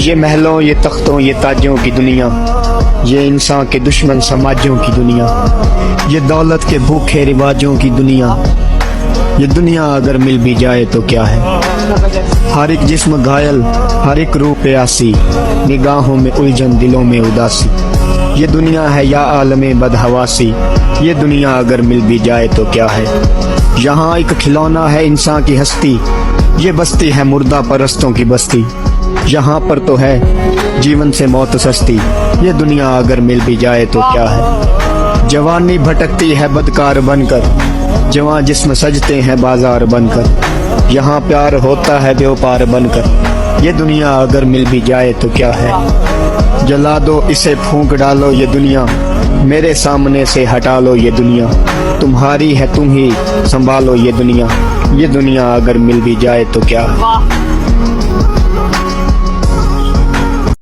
ये महलों, ये तख्तों, ये ताजों की दुनिया, ये इंसान के दुश्मन समाजों की दुनिया, ये दौलत के भूखे रिवाजों की दुनिया, ये दुनिया अगर मिल भी जाए तो क्या है। हर एक जिस्म घायल, हर एक रूह प्यासी, निगाहों में उलझन, दिलों में उदासी। ये दुनिया है या आलमे बदहवासी, ये दुनिया अगर मिल भी जाए तो क्या है। यहाँ एक खिलौना है इंसान की हस्ती, ये बस्ती है मुर्दा परस्तों की बस्ती। यहाँ पर तो है जीवन से मौत सस्ती, ये दुनिया अगर मिल भी जाए तो क्या है। जवानी भटकती है बदकार बनकर, जवान जिस्म सजते हैं बाजार बनकर। यहाँ प्यार होता है व्यापार बनकर, ये दुनिया अगर मिल भी जाए तो क्या है। जला दो इसे, फूंक डालो ये दुनिया, मेरे सामने से हटा लो ये दुनिया। तुम्हारी है, तुम ही संभालो ये दुनिया, ये दुनिया अगर मिल भी जाए तो क्या है।